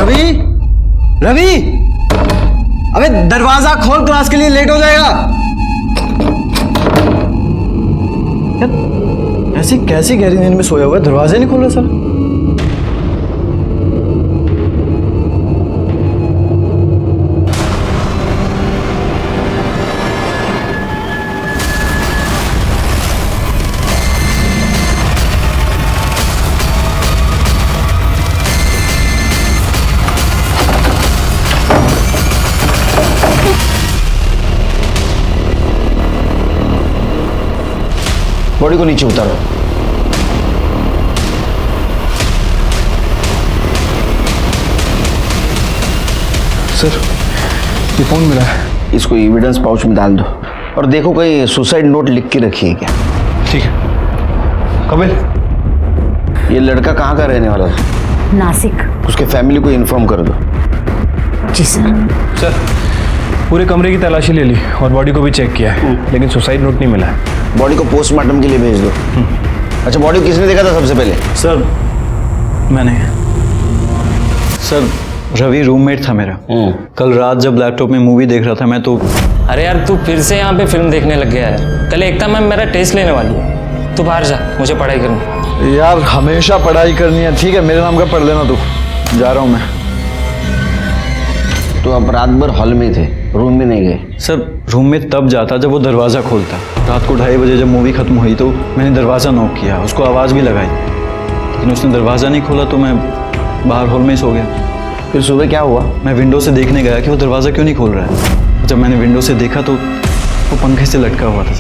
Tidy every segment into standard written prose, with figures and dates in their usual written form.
रवि, रवि, अबे दरवाजा खोल, क्लास के लिए लेट हो जाएगा। ऐसी कैसी गहरी नींद में सोया हुआ है, दरवाजा नहीं खोल रहा सर। बॉडी को नीचे उतारो। सर, ये फोन मिला है। इसको एविडेंस पाउच में डाल दो और देखो कहीं सुसाइड नोट लिख के रखी है क्या। ठीक है। कपिल, ये लड़का कहाँ का रहने वाला था? नासिक। उसके फैमिली को इन्फॉर्म कर दो। जी सर। सर, पूरे कमरे की तलाशी ले ली और बॉडी को भी चेक किया है, लेकिन सुसाइड नोट नहीं मिला है। बॉडी को पोस्टमार्टम के लिए भेज दो। अच्छा, बॉडी को किसने देखा था सबसे पहले? सर मैंने। सर, रवि रूममेट था मेरा। कल रात जब लैपटॉप में मूवी देख रहा था मैं तो। अरे यार, तू फिर से यहाँ पे फिल्म देखने लग गया है। कल एकता मैम मेरा टेस्ट लेने वाली है, तू बाहर जा, मुझे पढ़ाई करनी। यार हमेशा पढ़ाई करनी है। ठीक है, मेरे नाम का पढ़ लेना तू। जा रहा हूँ मैं। तो आप रात भर हॉल में थे, रूम में नहीं गए? सर, रूम में तब जाता जब वो दरवाज़ा खोलता। रात को 2:30 बजे जब मूवी खत्म हुई तो मैंने दरवाज़ा नॉक किया, उसको आवाज़ भी लगाई, लेकिन उसने दरवाज़ा नहीं खोला तो मैं बाहर हॉल में ही सो गया। फिर सुबह क्या हुआ? मैं विंडो से देखने गया कि वो दरवाज़ा क्यों नहीं खोल रहा है। जब मैंने विंडो से देखा तो वो पंखे से लटका हुआ था।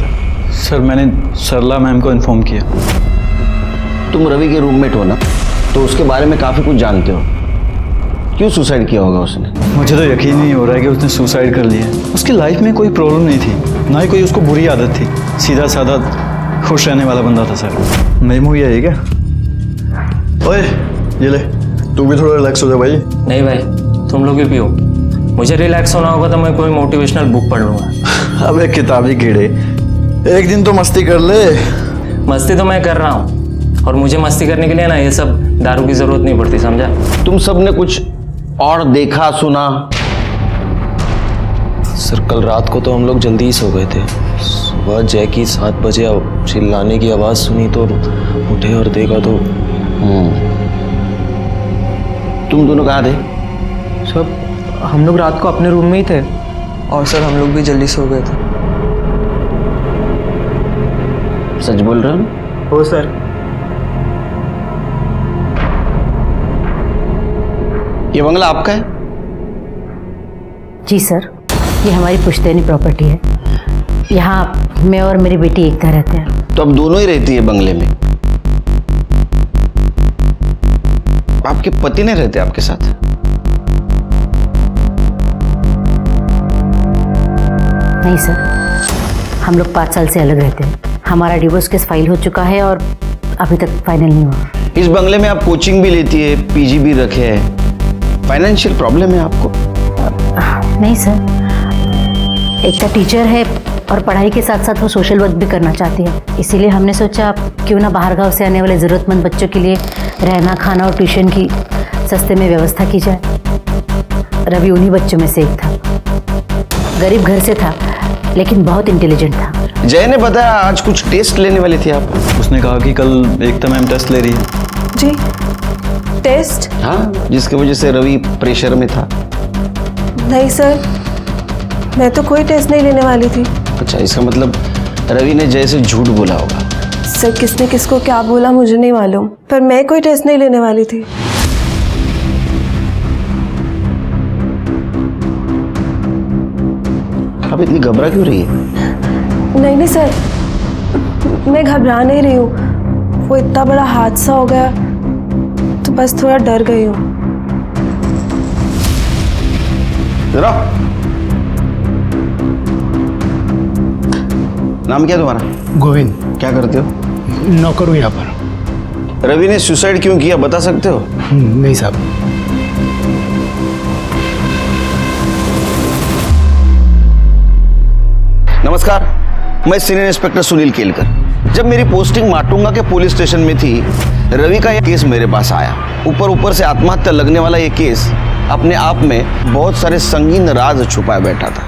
सर, मैंने सरला मैम को इन्फॉर्म किया। तुम रवि के रूममेट हो ना, तो उसके बारे में काफ़ी कुछ जानते हो। क्यों सुसाइड किया होगा उसने? मुझे तो यकीन नहीं हो रहा है कि उसने सुसाइड कर लिया। उसकी लाइफ में कोई प्रॉब्लम नहीं थी, ना ही कोई उसको बुरी आदत थी। सीधा साधा खुश रहने वाला बंदा था। सर, नई मूवी आई है क्या? ओए, ये ले, तू भी थोड़ा रिलैक्स हो जा भाई। नहीं भाई, तुम लोग भी पियो। मुझे रिलैक्स होना होगा तो मैं कोई मोटिवेशनल बुक पढ़ लूँगा। अबे किताबी कीड़े, एक दिन तो मस्ती कर ले। मस्ती तो मैं कर रहा हूँ, और मुझे मस्ती करने के लिए ना ये सब दारू की ज़रूरत नहीं पड़ती, समझा? तुम सब ने कुछ और देखा सुना? सर, कल रात को तो हम लोग जल्दी ही सो गए थे। सुबह जैकी 7 बजे चिल्लाने की आवाज़ सुनी तो उठे और देखा तो। तुम दोनों कहाँ थे? सर, हम लोग रात को अपने रूम में ही थे, और सर हम लोग भी जल्दी सो गए थे। सच बोल रहे हो? हो सर। ये बंगला आपका है? जी सर, ये हमारी पुश्तैनी प्रॉपर्टी है। यहाँ मैं और मेरी बेटी एकता रहते हैं। तो अब दोनों ही रहती है बंगले में? आपके पति नहीं रहते आपके साथ? नहीं सर, हम लोग 5 साल से अलग रहते हैं। हमारा डिवोर्स केस फाइल हो चुका है और अभी तक फाइनल नहीं हुआ। इस बंगले में आप कोचिंग भी लेती है, पीजी भी रखे है, फाइनेंशियल प्रॉब्लम है आपको? नहीं सर, एकता टीचर है और पढ़ाई के साथ साथ वो सोशल वर्क भी करना चाहती है। इसीलिए हमने सोचा क्यों ना बाहर गांव से आने वाले ज़रूरतमंद बच्चों के लिए रहना, खाना और ट्यूशन की सस्ते में व्यवस्था की जाए। रवि उन्हीं बच्चों में से एक था। गरीब घर से था, लेकिन बहुत इंटेलिजेंट था। जय ने बताया आज कुछ टेस्ट लेने वाली थी आप? उसने कहा कि कल एकता मैम टेस्ट ले रही है। जी, टेस्ट? हाँ, जिसकी वजह से रवि प्रेशर में था। नहीं सर, मैं तो कोई टेस्ट नहीं लेने वाली थी। अच्छा, इसका मतलब रवि ने जय से झूठ बोला होगा। सर, किसने किसको क्या बोला मुझे नहीं मालूम, पर मैं कोई टेस्ट नहीं लेने वाली थी। आप इतनी घबरा क्यों रही है? नहीं सर, मैं घबरा नहीं रही हूँ। वो इतना बड़ा हादसा हो गया तो बस थोड़ा डर गई हूँ। जरा, नाम क्या तुम्हारा? गोविंद। क्या करते हो? नौकर हूँ यहाँ पर। रवि ने सुसाइड क्यों किया बता सकते हो? नहीं साहब। नमस्कार, मैं सीनियर इंस्पेक्टर सुनील केलकर। जब मेरी पोस्टिंग माटुंगा के पुलिस स्टेशन में थी, रवि का यह केस मेरे पास आया। ऊपर से आत्महत्या लगने वाला ये केस अपने आप में बहुत सारे संगीन राज छुपाए बैठा था,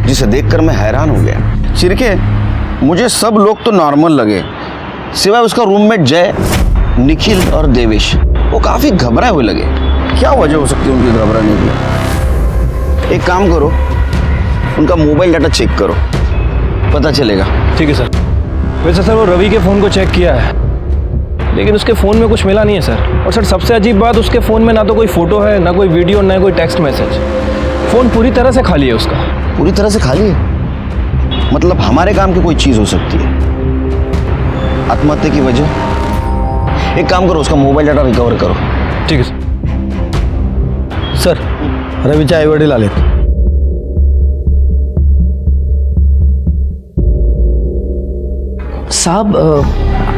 जिसे देखकर मैं हैरान हो गया। चिरके, मुझे सब लोग तो नॉर्मल लगे, सिवाय उसका रूममेट जय, निखिल और देवेश। वो काफी घबराए हुए लगे। क्या वजह हो सकती है उनकी घबराने की? एक काम करो, उनका मोबाइल डाटा चेक करो, पता चलेगा। ठीक है सर। वैसे सर वो रवि के फ़ोन को चेक किया है, लेकिन उसके फ़ोन में कुछ मिला नहीं है सर। और सर सबसे अजीब बात, उसके फ़ोन में ना तो कोई फ़ोटो है, ना कोई वीडियो, ना कोई टेक्स्ट मैसेज। फ़ोन पूरी तरह से खाली है उसका। पूरी तरह से खाली है? मतलब हमारे काम की कोई चीज हो सकती है। आत्महत्या की वजह? एक काम करो, उसका मोबाइल डाटा रिकवर करो। ठीक है सर। सर, रवीचे आई वडील आलेत. साहब,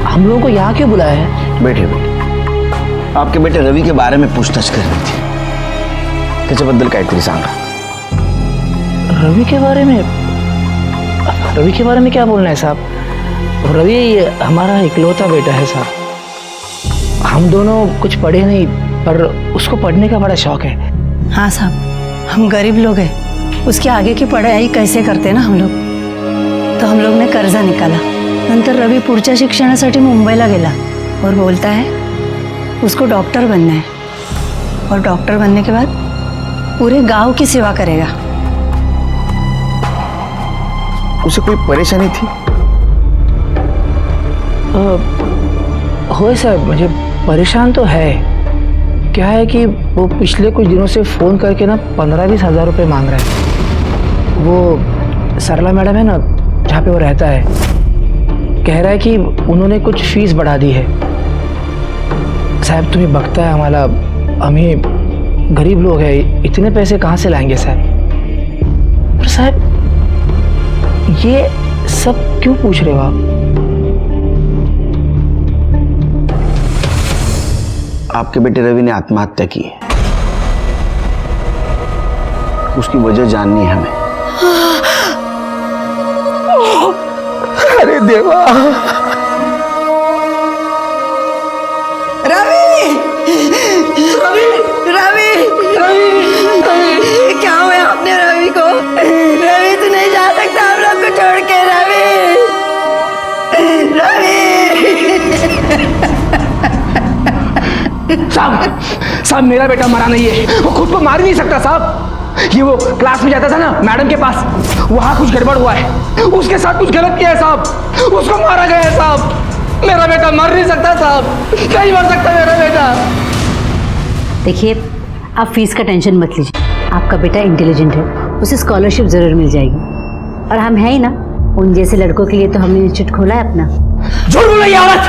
हम लोगों को यहाँ क्यों बुलाया है? बैठे बैठे। आपके बेटे रवि के बारे में पूछताछ कर रही थी, त्याच्याबद्दल काहीतरी सांगा। रवि के बारे में? रवि के बारे में क्या बोलना है साहब? रवि हमारा इकलौता बेटा है साहब। हम दोनों कुछ पढ़े नहीं, पर उसको पढ़ने का बड़ा शौक है। हाँ साहब, हम गरीब लोग हैं, उसके आगे की पढ़ाई कैसे करते ना हम लोग, तो हम लोग ने कर्जा निकाला। नंतर रवि पुढच्या शिक्षणासाठी मुंबईला गेला और बोलता है उसको डॉक्टर बनना है, और डॉक्टर बनने के बाद पूरे गांव की सेवा करेगा। उसे कोई परेशानी थी? होए साहब, मुझे परेशान तो है। क्या है कि वो पिछले कुछ दिनों से फ़ोन करके ना 15-20 हज़ार रुपये मांग रहा है। वो सरला मैडम है ना, जहाँ पे वो रहता है, कह रहा है कि उन्होंने कुछ फीस बढ़ा दी है। साहब तुम्हें बकता है हमारा, हमें गरीब लोग हैं, इतने पैसे कहाँ से लाएंगे साहब? पर साहब ये सब क्यों पूछ रहे हो आप? आपके बेटे रवि ने आत्महत्या की है, उसकी वजह जाननी है हमें। अरे देवा! रवि! रवि! रवि! रवि! क्या हुआ अपने रवि को? रवि तू नहीं जा सकता हम लोग को छोड़ के। रवि! रवि! साहब मेरा बेटा मरा नहीं है, वो खुद को मार नहीं सकता साहब। ये वो क्लास में जाता था ना मैडम के पास, वहां कुछ गड़बड़ हुआ है, उसके साथ कुछ गलत किया है साहब, उसको मारा गया है साहब। मेरा बेटा मर नहीं सकता साहब, नहीं मर सकता मेरा बेटा। देखिए, आप फीस का टेंशन मत लीजिए, आपका बेटा इंटेलिजेंट है, उसे स्कॉलरशिप जरूर मिल जाएगी। और हम है ही ना, उन जैसे लड़कों के लिए तो हमने इंस्टीट्यूट खोला है अपना। झूठ बोल रही है औरत,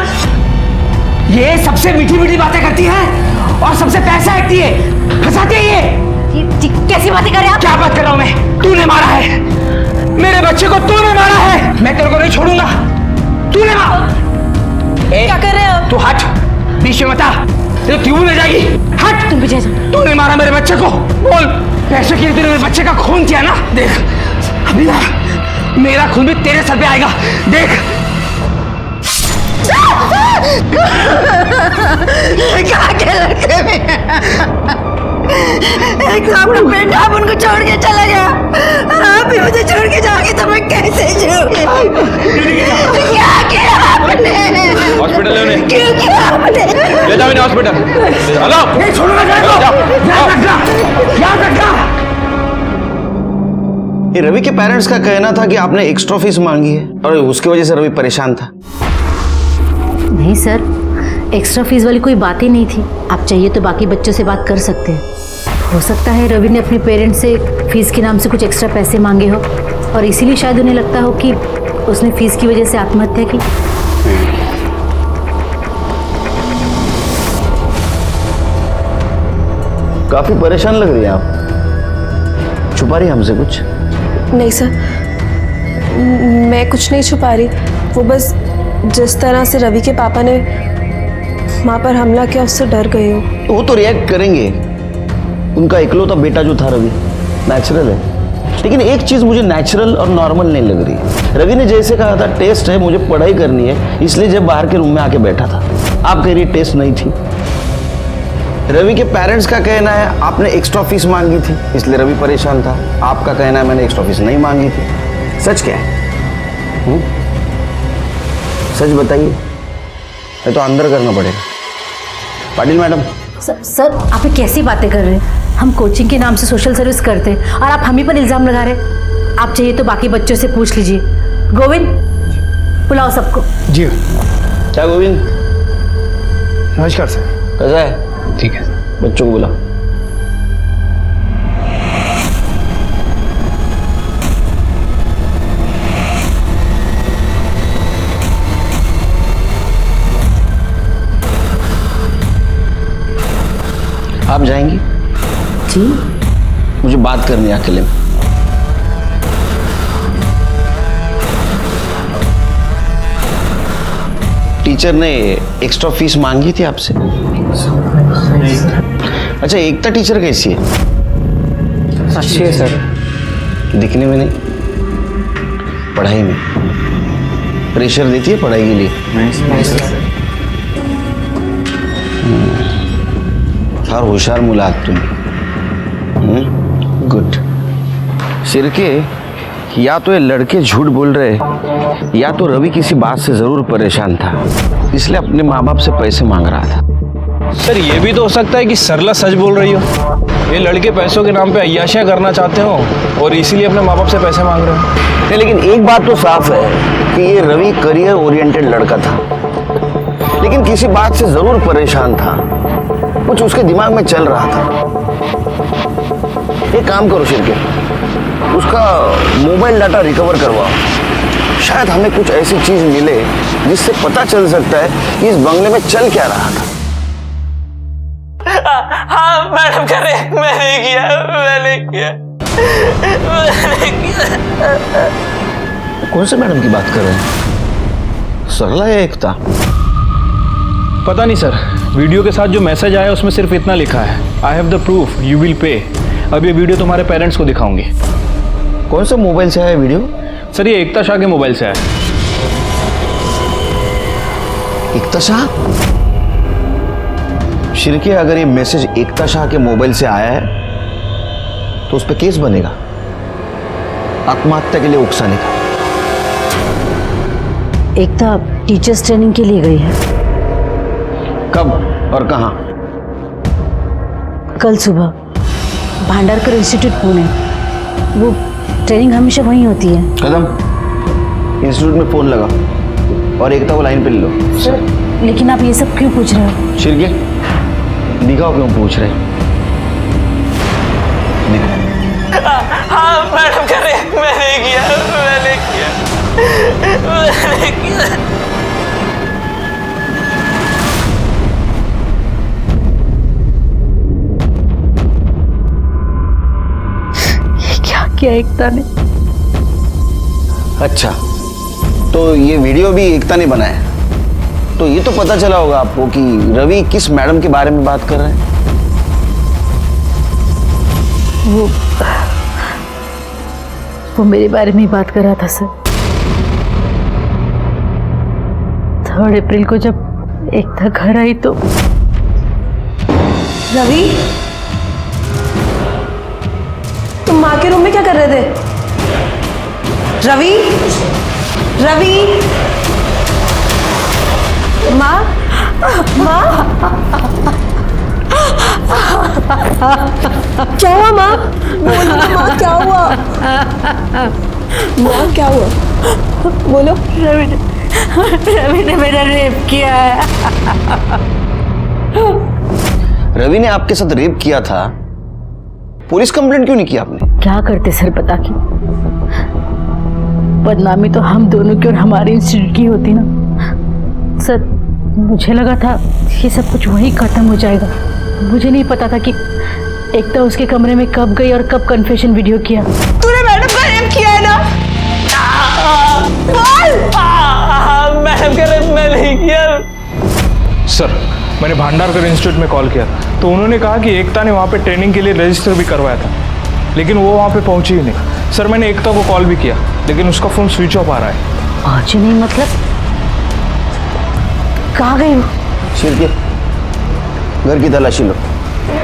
ये सबसे मीठी मीठी बातें करती है और सबसे पैसा ऐंठती है, फंसाती है ये। कैसी बातें कर रहे हैं आप? क्या बात कर रहा हूं मैं? तूने मारा है मेरे बच्चे को, तूने मारा है। मैं तेरे को नहीं छोड़ूंगा, तूने मारा। क्या कर रहे हो आप? तू हट, बीच में मत आ, तो ट्यूब में जाएगी। हट, तुम पीछे जाओ। तूने मारा मेरे बच्चे को, बोल। पैसे के लिए तूने मेरे बच्चे का खून किया ना, देख अभी ना मेरा खून भी तेरे सर पे आएगा, देख। क्या के लड़के में एक तो अपना बेटा आप उनको छोड़ के चला गया, और आप भी मुझे छोड़ के जाओगे तो मैं कैसे जीऊंगी? क्या किया आपने? हॉस्पिटल ले उन्हें। क्यों किया आपने? ले जाओ इन्हें हॉस्पिटल। हेलो, नहीं छोड़ूंगा तेरे को, याद रखना, याद रखना। ये रवि के पेरेंट्स का कहना था कि आपने एक्स्ट्रा फीस मांगी है और उसकी वजह से रवि परेशान था। नहीं सर, एक्स्ट्रा फीस वाली कोई बात ही नहीं थी। आप चाहिए तो बाकी बच्चों से बात कर सकते हैं। हो सकता है रवि ने अपने पेरेंट्स से फीस के नाम से कुछ एक्स्ट्रा पैसे मांगे हो, और इसीलिए शायद उन्हें लगता हो कि उसने फीस की वजह से आत्महत्या की। काफी परेशान लग रही है आप, छुपा रही है हमसे कुछ? नहीं सर, मैं कुछ नहीं छुपा रही। वो बस जिस तरह से रवि के पापा ने माँ पर हमला किया, उससे डर गई हूँ। तो वो तो रिएक्ट करेंगे, उनका इकलौता बेटा जो था रवि, नेचुरल है। लेकिन एक चीज मुझे नेचुरल और नॉर्मल नहीं लग रही। रवि ने जैसे कहा था टेस्ट है, मुझे पढ़ाई करनी है, इसलिए जब बाहर के रूम में आके बैठा था। आप कह रही टेस्ट नहीं थी। रवि के पेरेंट्स का कहना है आपने एक्स्ट्रा फीस मांगी थी, इसलिए रवि परेशान था। आपका कहना है मैंने एक्स्ट्रा फीस नहीं मांगी थी। सच क्या है? सच बताइए, नहीं तो अंदर करना पड़ेगा। पाटिल मैडम। सर आप ये कैसी बातें कर रहे हैं? हम कोचिंग के नाम से सोशल सर्विस करते हैं और आप हम ही पर इल्ज़ाम लगा रहे हैं। आप चाहिए तो बाकी बच्चों से पूछ लीजिए। गोविंद, बुलाओ सबको। जी क्या गोविंद? नमस्कार सर। कैसा है? ठीक है। बच्चों को बुला। आप जाएंगी? जी मुझे बात करनी है अकेले में। टीचर ने एक्स्ट्रा फीस मांगी थी आपसे? अच्छा, एकता टीचर कैसी है? अच्छी है सर। दिखने में नहीं, पढ़ाई में प्रेशर देती है पढ़ाई के लिए? नहीं सर। फार होशियार मुला आहात तुम्ही। गुड। सिरके, या तो ये लड़के झूठ बोल रहे या तो रवि किसी बात से जरूर परेशान था, इसलिए अपने माँ बाप से पैसे मांग रहा था। सर ये भी तो हो सकता है कि सरला सच बोल रही हो। ये लड़के पैसों के नाम पे अय्याशियां करना चाहते हो और इसीलिए अपने माँ बाप से पैसे मांग रहे हो। नहीं, लेकिन एक बात तो साफ है कि ये रवि करियर ओरिएंटेड लड़का था, लेकिन किसी बात से जरूर परेशान था। कुछ उसके दिमाग में चल रहा था। एक काम करो शिरके, उसका मोबाइल डाटा रिकवर करवाओ। शायद हमें कुछ ऐसी चीज मिले जिससे पता चल सकता है कि इस बंगले में चल क्या रहा था। हाँ मैडम कह रहे मैंने किया। कौन से मैडम की बात कर रहे हैं? सरला या एकता? पता नहीं सर, वीडियो के साथ जो मैसेज आया उसमें सिर्फ इतना लिखा है, I have the proof, you will pay. अब ये वीडियो तुम्हारे पेरेंट्स को दिखाऊंगी। कौन सा मोबाइल से आया वीडियो? सर ये एकता शाह के मोबाइल से आया। एकता शाह? शिरके, अगर ये मैसेज एकता शाह के मोबाइल से आया है तो उस पर केस बनेगा, आत्महत्या के लिए उकसाने का। एकता टीचर्स ट्रेनिंग के लिए गई है। कब और कहां? कल सुबह भांडारकर इंस्टीट्यूट पुणे। वो ट्रेनिंग हमेशा वहीं होती है। कदम, इंस्टीट्यूट में फोन लगा और एकता को लाइन पे ले लो। सर लेकिन आप ये सब क्यों पूछ रहे हो? शिरके, दिखाओ क्यों पूछ रहे। हाँ मैडम कह रहे मैंने किया। क्या एकता ने? अच्छा, तो ये वीडियो भी एकता ने बनाया। तो ये तो पता चला होगा आपको कि रवि किस मैडम के बारे में बात कर रहे हैं। वो मेरे बारे में ही बात कर रहा था सर। 3 अप्रैल को जब एकता घर आई तो रवि, तुम माँ के रूम में क्या कर रहे थे? रवि, माँ, क्या हुआ माँ? बोलो ना माँ, क्या हुआ? माँ क्या हुआ? बोलो। रवि ने मेरा रेप किया है। रवि ने आपके साथ रेप किया था, पुलिस कंप्लेंट क्यों नहीं किया आपने? क्या करते सर बता के? बदनामी तो हम दोनों की और हमारे इंस्टीट्यूट की होती ना सर। मुझे लगा था ये सब कुछ वहीं खत्म हो जाएगा। मुझे नहीं पता था कि एकता उसके कमरे में कब गई और कब कन्फेशन वीडियो किया। तूने मैडम का रेप किया है ना? मैडम कह रहे मैं नहीं किया। सर मैंने भांडारकर इंस्टीट्यूट में कॉल किया तो उन्होंने कहा कि एकता ने वहाँ पे ट्रेनिंग के लिए रजिस्टर भी करवाया था, लेकिन वो वहाँ पे पहुंची ही नहीं। सर मैंने एकता को कॉल भी किया लेकिन उसका फ़ोन स्विच ऑफ आ रहा है। पहुंची नहीं मतलब कहाँ गई वो? शिरके, घर की तलाशी लो।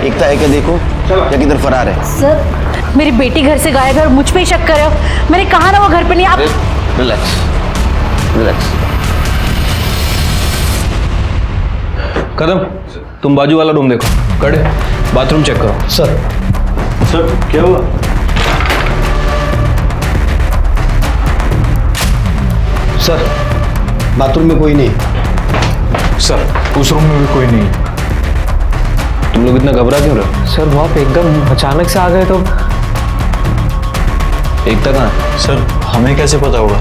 एकता है क्या देखो, या किधर फरार है? सर मेरी बेटी घर से गायब है और मुझ पे ही शक कर रहे हो। मैंने कहा ना वो घर पे नहीं। आप रिलैक्स रिलैक्स। कदम, तुम बाजू वाला रूम देखो। कड़े, बाथरूम चेक करो। सर क्या हुआ? सर बाथरूम में कोई नहीं। सर उस रूम में भी कोई नहीं। तुम लोग इतना घबरा क्यों रहे? सर वो आप एकदम अचानक से आ गए तो। एकता कहाँ है? सर हमें कैसे पता होगा?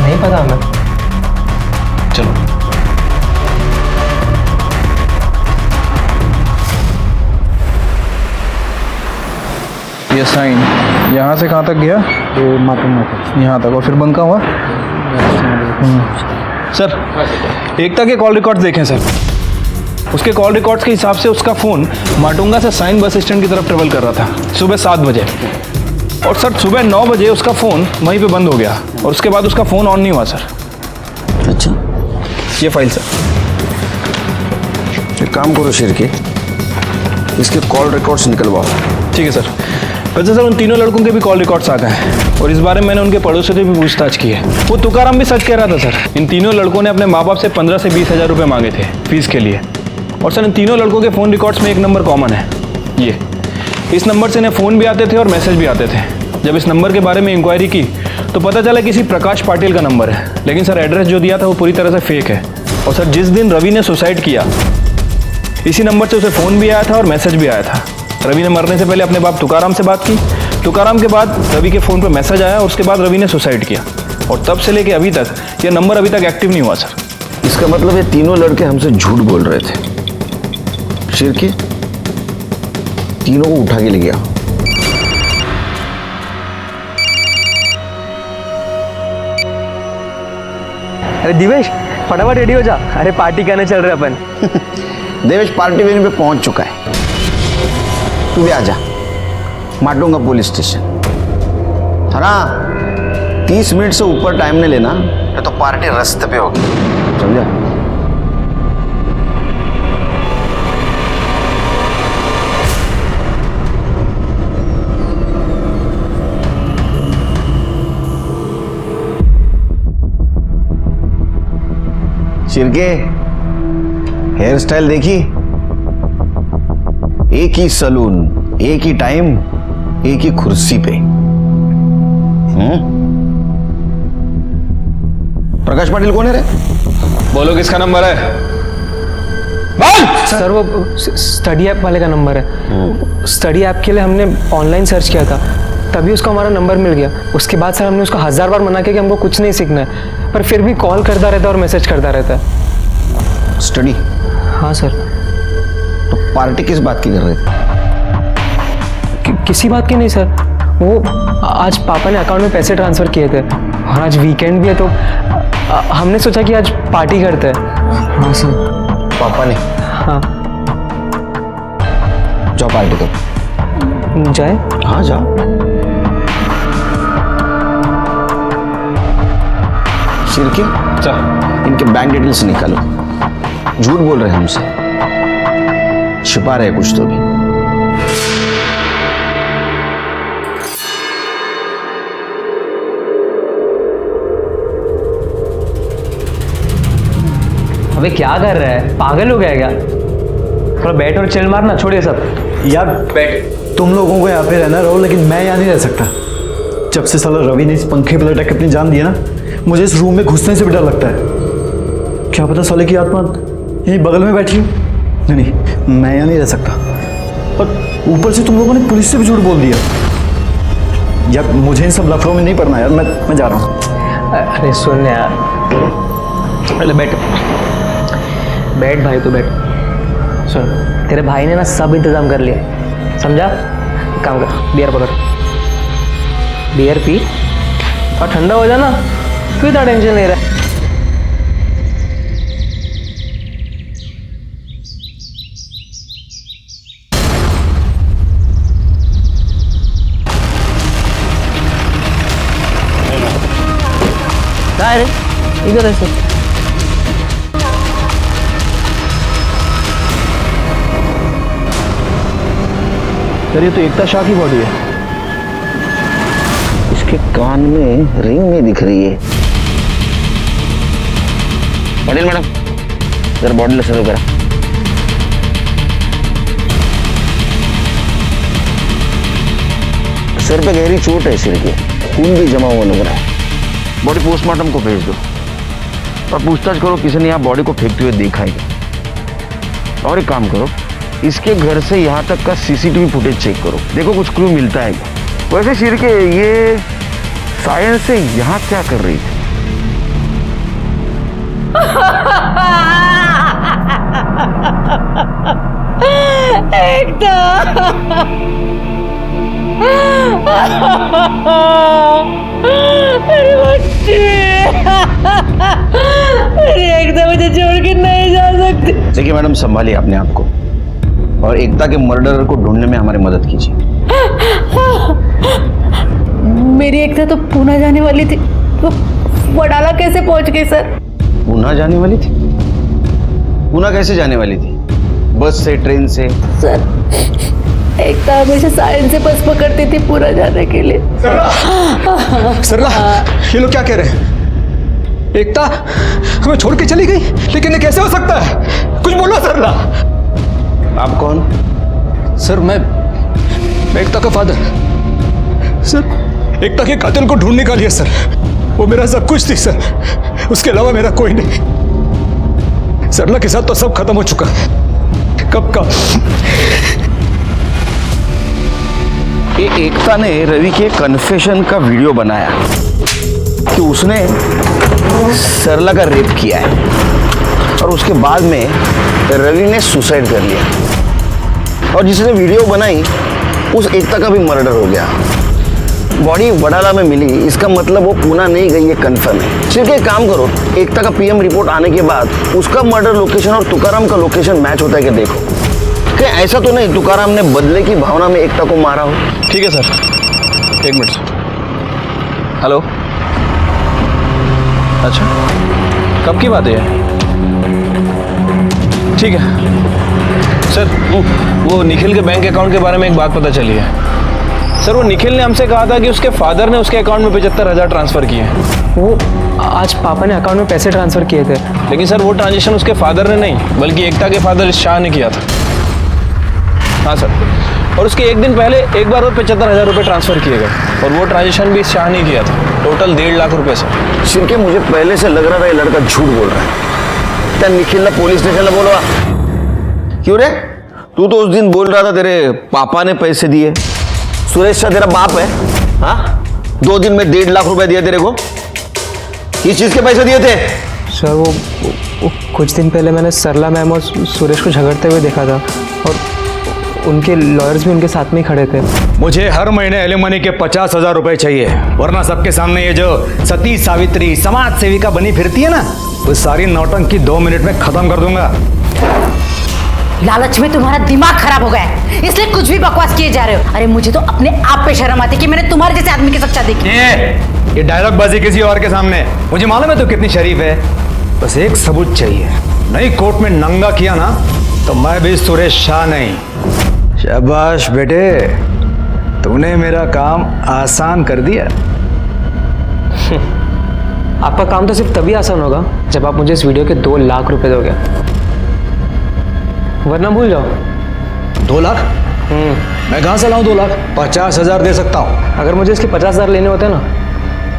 नहीं पता हमें। चलो। ये साइन यहाँ से कहाँ तक गया? यहाँ तक, और फिर बंद कहाँ हुआ? सर एकता के कॉल रिकॉर्ड्स देखें सर। उसके कॉल रिकॉर्ड्स के हिसाब से उसका फ़ोन माटुंगा से साइन बस स्टैंड की तरफ ट्रेवल कर रहा था सुबह 7 बजे। और सर सुबह 9 बजे उसका फ़ोन वहीं पे बंद हो गया और उसके बाद उसका फ़ोन ऑन नहीं हुआ सर। अच्छा, ये फाइल सर। एक काम करो शिरके, इसके कॉल रिकॉर्ड्स निकलवाओ। ठीक है सर। वैसे सर उन तीनों लड़कों के भी कॉल रिकॉर्ड्स आ गए हैं और इस बारे में मैंने उनके पड़ोसियों से भी पूछताछ की है। वो तुकाराम भी सच कह रहा था सर। इन तीनों लड़कों ने अपने माँ बाप से 15 से 20 हज़ार रुपये मांगे थे फीस के लिए। और सर इन तीनों लड़कों के फ़ोन रिकॉर्ड्स में एक नंबर कॉमन है, ये। इस नंबर से इन्हें फ़ोन भी आते थे और मैसेज भी आते थे। जब इस नंबर के बारे में इंक्वायरी की तो पता चला किसी प्रकाश पाटिल का नंबर है, लेकिन सर एड्रेस जो दिया था वो पूरी तरह से फेक है। और सर जिस दिन रवि ने सुसाइड किया इसी नंबर से उसे फ़ोन भी आया था और मैसेज भी आया था। रवि ने मरने से पहले अपने बाप तुकाराम से बात की, तुकाराम के बाद रवि के फ़ोन पर मैसेज आया और उसके बाद रवि ने सुसाइड किया। और तब से लेके अभी तक ये नंबर अभी तक एक्टिव नहीं हुआ सर। इसका मतलब ये तीनों लड़के हमसे झूठ बोल रहे थे। शिरके, तीनों को उठा के ले गया। अरे दिवेश फटाफट रेडी हो जा। अरे पार्टी करने चल रहे अपन। देवेश पार्टी वेन्यू पे पहुंच चुका है, तू भी आ जा। Matunga police station. है ना, 30 मिनट से ऊपर टाइम नहीं लेना, नहीं तो पार्टी रास्ते पे होगी, समझा? शिरके, हेयर स्टाइल देखी? एक ही सलून, एक ही टाइम, एक ही कुर्सी पे। प्रकाश पाटिल कौन है रे? बोलो किसका नंबर है? सर वो स्टडी ऐप वाले का नंबर है। स्टडी ऐप के लिए हमने ऑनलाइन सर्च किया था, तभी उसको हमारा नंबर मिल गया। उसके बाद सर हमने उसको 1000 बार मना किया कि हमको कुछ नहीं सीखना है, पर फिर भी कॉल करता रहता है और मैसेज करता रहता है। स्टडी? हाँ सर। तो पार्टी किस बात की कर रहे थे? किसी बात की नहीं सर, वो आज पापा ने अकाउंट में पैसे ट्रांसफ़र किए थे और आज वीकेंड भी है तो हमने सोचा कि आज पार्टी करते हैं। हाँ सर। पापा ने? हाँ। जाओ पार्टी करो। जाए? हाँ जाओ। शिरके, सर इनके बैंक डिटेल्स निकालो। झूठ बोल रहे हैं हमसे, छिपा रहे कुछ तो भी। अबे क्या कर रहा है, पागल हो गया क्या? थोड़ा बैठ और चिल मारना, छोड़िए सब। यार बैठ। तुम लोगों को यहाँ पे रहना रहो, लेकिन मैं यहाँ नहीं रह सकता। जब से साला रवि ने इस पंखे पे लटक के अपनी जान दी ना, मुझे इस रूम में घुसने से भी डर लगता है। क्या पता साले की आत्मा यहीं बगल में बैठी हो। नहीं, मैं यहाँ नहीं रह सकता। और ऊपर से तुम लोगों ने पुलिस से भी झूठ बोल दिया। यार मुझे इन सब लफड़ों में नहीं पड़ना यार, मैं जा रहा हूँ। अरे सुन यार, अरे बैठ बैठ भाई, तू बैठ। सुन, तेरे भाई ने ना सब इंतजाम कर लिया, समझा? एक काम कर, बियर पकड़, बियर पी और ठंडा हो जाना, क्यों इतना टेंशन ले रहा है? इधर ऐसे सर ये तो एकता शाह की बॉडी है। इसके कान में रिंग में दिख रही है। पटेल मैडम जरा बॉडी ले शुरू करा। सिर पे गहरी चोट है, सिर के खून भी जमा हुआ लग रहा है। बॉडी पोस्टमार्टम को भेज दो और पूछताछ करो किसी ने यहाँ बॉडी को फेंकते हुए देखा है। और एक काम करो, इसके घर से यहाँ तक का सीसीटीवी फुटेज चेक करो, देखो कुछ क्लू मिलता है क्या। वैसे सिर के ये सायंस से यहाँ क्या कर रही थी? मेरी बच्ची, मेरी एकता मुझे छोड़ के नहीं जा सकती। देखिए मैडम, संभालिए अपने आप को और एकता के मर्डरर को ढूंढने में हमारी मदद कीजिए। मेरी एकता तो पूना जाने वाली थी, वो वडाला कैसे पहुंच गई सर? पूना जाने वाली थी? पूना कैसे जाने वाली थी? बस से, ट्रेन से? सर एकता हमेशा सायन से बस पकड़ती थी पूना जाने के लिए। सरला, ये लोग क्या कह रहे हैं? एकता हमें छोड़ के चली गई, लेकिन ये कैसे हो सकता है? कुछ बोलो सरला। आप कौन? सर मैं एकता का फादर। सर एकता के कातिल को ढूंढ निकालिए सर, वो मेरा सब कुछ थी सर, उसके अलावा मेरा कोई नहीं। सरला के साथ तो सब खत्म हो चुका है, कब का। ये एकता ने रवि के कन्फेशन का वीडियो बनाया कि उसने सरला का रेप किया है और उसके बाद में रवि ने सुसाइड कर लिया और जिसने वीडियो बनाई उस एकता का भी मर्डर हो गया। बॉडी वडाला में मिली, इसका मतलब वो पूना नहीं गई, ये कंफर्म है। सिर्फ एक काम करो, एकता का पीएम रिपोर्ट आने के बाद उसका मर्डर लोकेशन और तुकाराम का लोकेशन मैच होता है कि देखो, कि ऐसा तो नहीं तुकाराम ने बदले की भावना में एकता को मारा हो। ठीक है सर, एक मिनट। हेलो, अच्छा कब की बात है? ठीक है सर, वो निखिल के बैंक अकाउंट के बारे में एक बात पता चली है सर। वो निखिल ने हमसे कहा था कि उसके फादर ने उसके अकाउंट में 75,000 ट्रांसफ़र किए हैं। वो आज पापा ने अकाउंट में पैसे ट्रांसफ़र किए थे। लेकिन सर वो ट्रांजेक्शन उसके फादर ने नहीं, बल्कि एकता के फादर शाह ने किया था। हाँ सर, और उसके एक दिन पहले एक बार और 75,000 रुपये ट्रांसफ़र किए गए और वो ट्रांजेक्शन भी शाह ने किया था। टोटल 1.5 लाख रुपये सर। सिर्के मुझे पहले से लग रहा था ये लड़का झूठ बोल रहा है। क्या निखिल ने पुलिस स्टेशन में बोलवा? क्यों रे, तू तो उस दिन बोल रहा था तेरे पापा ने पैसे दिए। सुरेश शाह तेरा बाप है? हाँ, 2 दिन में 1.5 लाख रुपए दिए तेरे को। किस चीज के पैसे दिए थे? सर वो कुछ दिन पहले मैंने सरला मैम और सुरेश को झगड़ते हुए देखा था और उनके लॉयर्स भी उनके साथ में ही खड़े थे। मुझे हर महीने एलिमनी के 50,000 रुपए चाहिए, वरना सबके सामने ये जो सती सावित्री समाज सेविका बनी फिरती है ना, वो सारी नौटंकी 2 मिनट में खत्म कर दूंगा। लालच में तुम्हारा दिमाग खराब हो गया है, इसलिए कुछ भी बकवास किए जा रहे हो। अरे मुझे तो अपने आप पे शर्म आती कि मैंने तुम्हारे जैसे आदमी के साथ शादी की। ये डायलॉग बाजी किसी और के सामने, मुझे मालूम है तो कितनी शरीफ है। बस एक सबूत चाहिए, नहीं कोर्ट में नंगा किया ना तो मैं भी सुरेश शाह नहीं। शाबाश बेटे, तूने मेरा काम आसान कर दिया। आपका काम तो सिर्फ तभी आसान होगा जब आप मुझे इस वीडियो के 2 लाख रुपए दोगे, वरना भूल जाओ। 2 लाख? मैं कहाँ से लाऊं 2 लाख? 50,000 दे सकता हूँ। अगर मुझे इसके 50,000 लेने होते ना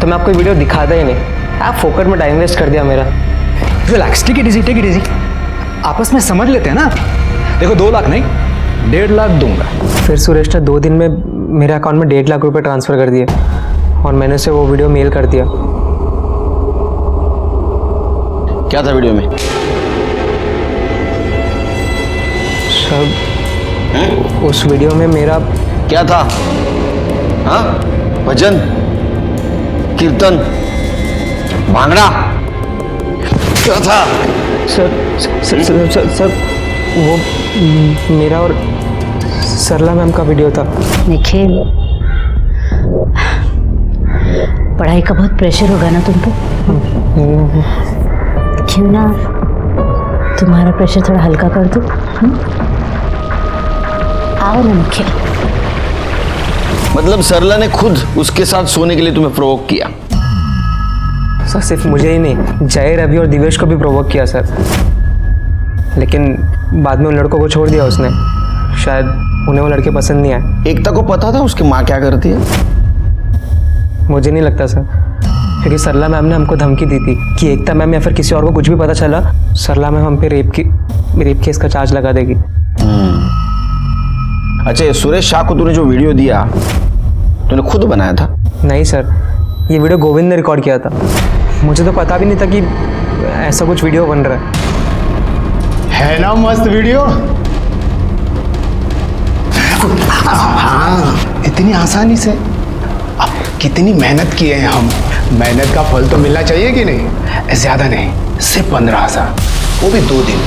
तो मैं आपको वीडियो दिखाता ही नहीं। आप फोकट में टाइम वेस्ट कर दिया मेरा। Relax, take it easy. आपस में समझ लेते हैं ना। देखो 2 लाख नहीं, 1.5 लाख दूंगा। फिर सुरेश ने 2 दिन में मेरे अकाउंट में 1.5 लाख रुपए ट्रांसफ़र कर दिए और मैंने उसे वो वीडियो मेल कर दिया। क्या था वीडियो में? सब उस वीडियो में मेरा क्या था? हाँ, भजन, कीर्तन, भांगड़ा, क्या था? सर वो मेरा और सरला मैम का वीडियो था। निखिल, पढ़ाई का बहुत प्रेशर होगा ना तुम पे। क्यों ना तुम्हारा प्रेशर थोड़ा हल्का कर दूं? आओ ना निखिल। मतलब सरला ने खुद उसके साथ सोने के लिए तुम्हें प्रोवोक किया? सर सिर्फ मुझे ही नहीं, जय, रवि और दिवेश को भी प्रोवोक किया सर। लेकिन बाद में उन लड़कों को छोड़ दिया उसने, शायद उन्हें वो लड़के पसंद नहीं आए। एकता को पता था उसकी माँ क्या करती है? मुझे नहीं लगता सर, क्योंकि सरला मैम ने हमको धमकी दी थी कि एकता मैम या फिर किसी और को कुछ भी पता चला, सरला मैम हम पे रेप केस का चार्ज लगा देगी। अच्छा, ये सुरेश शाह को तूने जो वीडियो दिया तूने खुद बनाया था? नहीं सर, ये वीडियो गोविंद ने रिकॉर्ड किया था। मुझे तो पता भी नहीं था कि ऐसा कुछ वीडियो बन रहा है ना मस्त वीडियो? हाँ, इतनी आसानी से। अब कितनी मेहनत किए हैं हम, मेहनत का फल तो मिलना चाहिए कि नहीं? ज्यादा नहीं, सिर्फ 15,000, वो भी 2 दिन,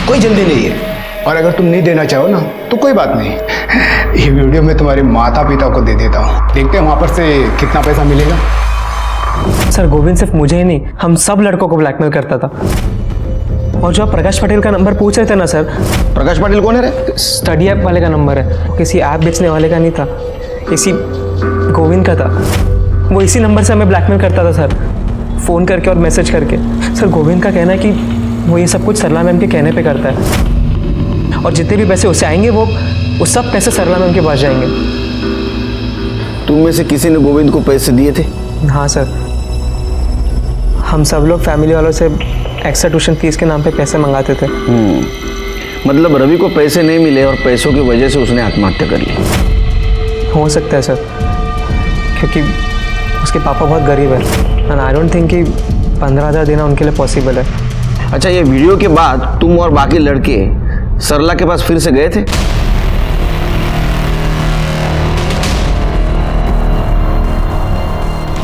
कोई जल्दी नहीं है। और अगर तुम नहीं देना चाहो ना तो कोई बात नहीं, ये वीडियो मैं तुम्हारे माता पिता को दे देता हूँ, देखते हैं वहाँ पर से कितना पैसा मिलेगा। सर गोविंद सिर्फ मुझे ही नहीं, हम सब लड़कों को ब्लैकमेल करता था। और जो आप प्रकाश पटेल का नंबर पूछ रहे थे ना सर, प्रकाश पटेल कौन है रे? स्टडी ऐप वाले का नंबर है, किसी ऐप बेचने वाले का नहीं था, इसी गोविंद का था। वो इसी नंबर से हमें ब्लैकमेल करता था सर, फ़ोन करके और मैसेज करके। सर गोविंद का कहना है कि वो ये सब कुछ सरला मैम के कहने पे करता है, और जितने भी पैसे उससे आएंगे वो सब पैसे सरला मैम के पास जाएंगे। तुम में से किसी ने गोविंद को पैसे दिए थे? हाँ सर, हम सब लोग फैमिली वालों से एक्स्ट्रा ट्यूशन फीस के नाम पे पैसे मंगाते थे। मतलब रवि को पैसे नहीं मिले और पैसों की वजह से उसने आत्महत्या कर ली? हो सकता है सर, क्योंकि उसके पापा बहुत गरीब है, एंड आई डोंट थिंक कि 15,000 देना उनके लिए पॉसिबल है। अच्छा, ये वीडियो के बाद तुम और बाकी लड़के सरला के पास फिर से गए थे?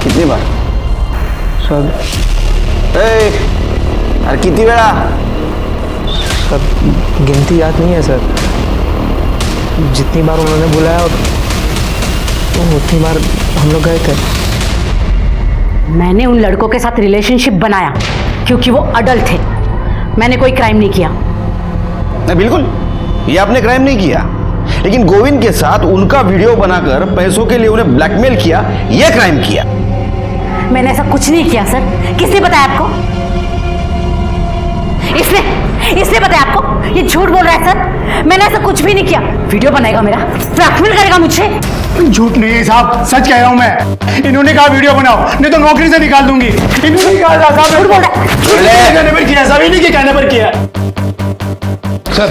कितनी बार? सर अरे कितनी बेड़ा? सर गिनती याद नहीं है सर, जितनी बार उन्होंने बुलाया उतनी बार हम लोग गए थे। मैंने उन लड़कों के साथ रिलेशनशिप बनाया क्योंकि वो अडल्ट थे, मैंने कोई क्राइम नहीं किया। नहीं, बिल्कुल ये आपने क्राइम नहीं किया, लेकिन गोविंद के साथ उनका वीडियो बनाकर पैसों के लिए उन्हें ब्लैकमेल किया, यह क्राइम किया। मैंने ऐसा कुछ नहीं किया सर। किसने बताया आपको? इसने बताया आपको? ये झूठ बोल रहा है सर, मैंने ऐसा कुछ भी नहीं किया। वीडियो बनाएगा मेरा, ब्लैकमेल करेगा मुझे। झूठ नहीं है साहब, सच कह रहा हूँ मैं। इन्होंने कहा वीडियो बनाओ, नहीं तो नौकरी से निकाल दूंगी। इन्होंने कहा साहब, झूठ बोल रहा है। कहने पर किया साहब, इन्हीं के कहने पर किया। सर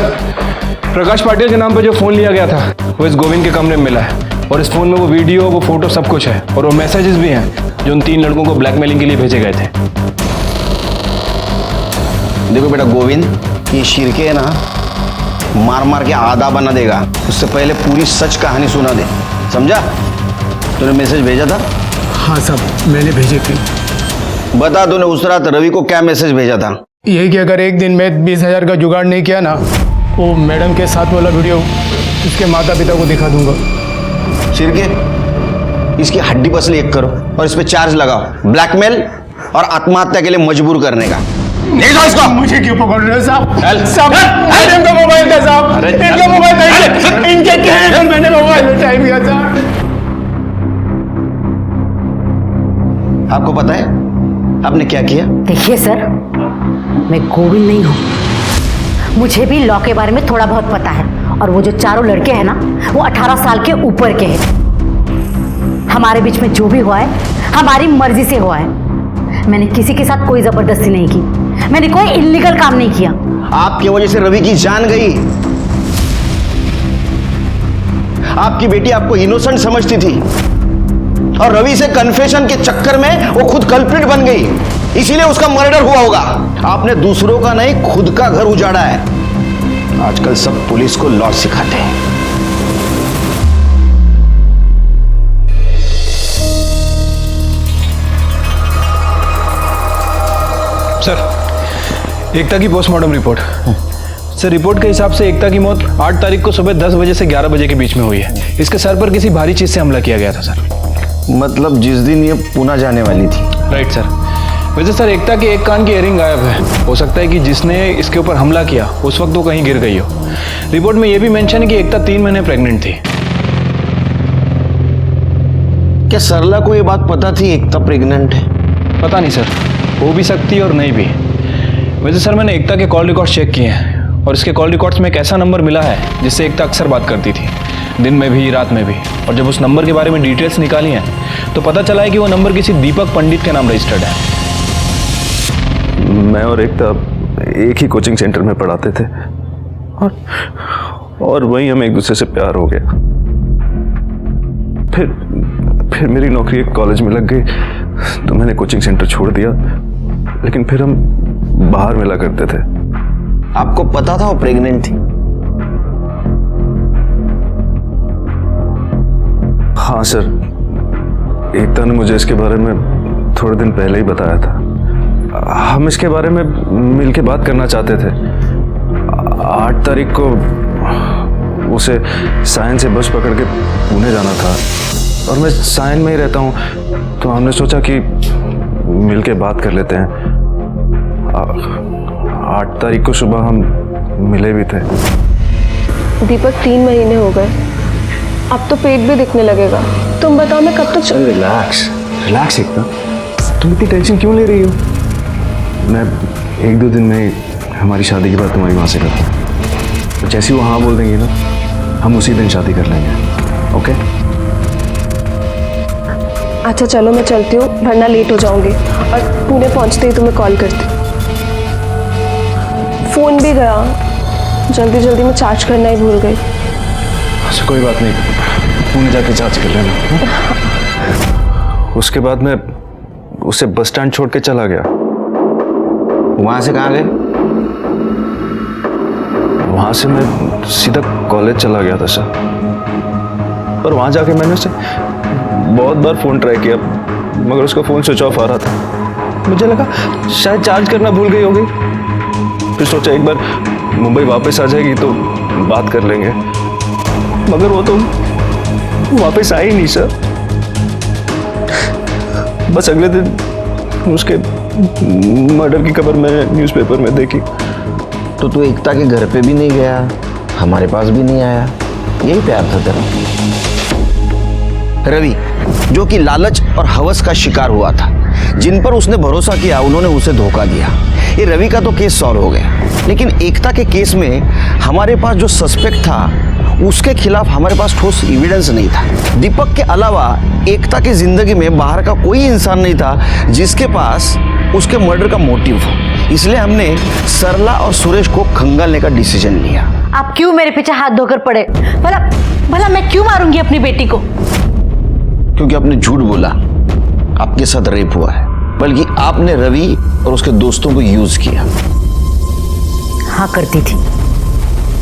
प्रकाश पाटिल के नाम पर जो फ़ोन लिया गया था वो इस गोविंद के कमरे में मिला है, और इस फ़ोन में वो वीडियो, वो फोटो सब कुछ है, और वो मैसेजेस भी हैं जो उन 3 लड़कों को ब्लैकमेलिंग के लिए भेजे गए थे। देखो बेटा गोविंद, ये शिरके है ना, मार मार के आधा बना देगा, उससे पहले पूरी सच कहानी सुना दे, समझा? तूने मैसेज भेजा था? हाँ साहब, मैंने भेजे थे। बता तूने उस रात रवि को क्या मैसेज भेजा था? यही कि अगर एक दिन में 20,000 का जुगाड़ नहीं किया ना, वो मैडम के साथ वाला वीडियो उसके माता पिता को दिखा दूंगा। शिरके, इसकी हड्डी पसली एक करो और इस पे चार्ज लगाओ, ब्लैकमेल और आत्महत्या के लिए मजबूर करने का। नहीं दो इसको। मुझे क्यों पकड़ रहे हो साहब? साहब इनका मोबाइल था साहब, इनका मोबाइल था, इनके कहने पर मैंने मोबाइल उठाई दिया साहब। आपको पता है आपने क्या किया? देखिए सर, मैं गोविंद नहीं हूँ, मुझे भी लॉ के बारे में थोड़ा बहुत पता है, और वो जो चारों लड़के हैं ना, वो 18 साल के ऊपर के हैं। हमारे बीच में जो भी हुआ है हमारी मर्जी से हुआ है। मैंने किसी के साथ कोई जबरदस्ती नहीं की, मैंने कोई इल्लीगल काम नहीं किया। आपकी वजह से रवि की जान गई। आपकी बेटी आपको इनोसेंट समझती थी, और रवि से कन्फेशन के चक्कर में वो खुद कल्प्रिट बन गई, इसीलिए उसका मर्डर हुआ होगा। आपने दूसरों का नहीं, खुद का घर उजाड़ा है। आजकल सब पुलिस को लॉ सिखाते हैं। सर एकता की पोस्टमार्टम रिपोर्ट। सर रिपोर्ट के हिसाब से एकता की मौत 8 तारीख को सुबह 10 बजे से 11 बजे के बीच में हुई है। इसके सर पर किसी भारी चीज से हमला किया गया था सर। मतलब जिस दिन ये पुणे जाने वाली थी? Right sir. वैसे सर एकता के एक कान की इयरिंग गायब है, हो सकता है कि जिसने इसके ऊपर हमला किया उस वक्त वो कहीं गिर गई हो। रिपोर्ट में यह भी मेंशन है कि एकता 3 महीने प्रेग्नेंट थी। क्या सरला को ये बात पता थी एकता प्रेग्नेंट है? पता नहीं सर, हो भी सकती है और नहीं भी। वैसे सर मैंने एकता के कॉल रिकॉर्ड्स चेक किए हैं और इसके कॉल रिकॉर्ड्स में एक ऐसा नंबर मिला है जिससे एकता अक्सर बात करती थी, दिन में भी रात में भी। और जब उस नंबर के बारे में डिटेल्स निकाली हैं तो पता चला है कि वो नंबर किसी दीपक पंडित के नाम रजिस्टर्ड है। मैं और एकता एक ही कोचिंग सेंटर में पढ़ाते थे और वहीं हमें एक दूसरे से प्यार हो गया। फिर मेरी नौकरी एक कॉलेज में लग गई तो मैंने कोचिंग सेंटर छोड़ दिया, लेकिन फिर हम बाहर मिला करते थे। आपको पता था वो प्रेग्नेंट थी? हाँ सर, एकता ने मुझे इसके बारे में थोड़े दिन पहले ही बताया था। हम इसके बारे में मिलके बात करना चाहते थे। 8 तारीख को उसे सायन से बस पकड़ के पुणे जाना था और मैं सायन में ही रहता हूँ, तो हमने सोचा कि मिलके बात कर लेते हैं। 8 तारीख को सुबह हम मिले भी थे। दीपक 3 महीने हो गए, अब तो पेट भी दिखने लगेगा। तुम बताओ मैं कब तक रिलैक्स एकता, तुम इतनी टेंशन क्यों ले रही हो? मैं 1-2 दिन में हमारी शादी की बात तुम्हारी माँ से करता हूँ, तो जैसे ही वो हाँ बोल देंगी ना, हम उसी दिन शादी कर लेंगे। ओके? अच्छा चलो मैं चलती हूँ, वरना लेट हो जाऊंगी और पुणे पहुँचते ही तुम्हें कॉल करती। फ़ोन भी गया, जल्दी जल्दी में चार्ज करना ही भूल गई। अच्छा कोई बात नहीं, पुणे जाके चार्ज कर लेना। उसके बाद मैं उसे बस स्टैंड छोड़ के चला गया। वहां से कहाँ गए? वहां से मैं सीधा कॉलेज चला गया था सर, और वहां जाके मैंने उसे बहुत बार फ़ोन ट्राई किया, मगर उसका फ़ोन स्विच ऑफ आ रहा था। मुझे लगा शायद चार्ज करना भूल गई होगी, फिर सोचा एक बार मुंबई वापस आ जाएगी तो बात कर लेंगे, मगर वो तो वापस आई नहीं सर। बस अगले दिन उसके मर्डर की खबर मैंने न्यूज़पेपर में देखी। तो तू एकता के घर पे भी नहीं गया, हमारे पास भी नहीं आया, यही प्यार था तेरा? रवि, जो कि लालच और हवस का शिकार हुआ था, जिन पर उसने भरोसा किया उन्होंने उसे धोखा दिया। ये रवि का तो केस सॉल्व हो गया, लेकिन एकता के केस में हमारे पास जो सस्पेक्ट था उसके खिलाफ हमारे पास ठोस एविडेंस नहीं था। दीपक के अलावा एकता की जिंदगी में बाहर का कोई इंसान नहीं था जिसके पास उसके मर्डर का मोटिव हो। इसलिए हमने सरला और सुरेश को खंगालने का डिसीजन लिया। आप क्यों मेरे पीछे हाथ धोकर पड़े? भला मैं क्यों मारूंगी अपनी बेटी को? क्योंकि आपने झूठ बोला आपके साथ रेप हुआ है, बल्कि आपने रवि और उसके दोस्तों को यूज किया। हाँ करती थी,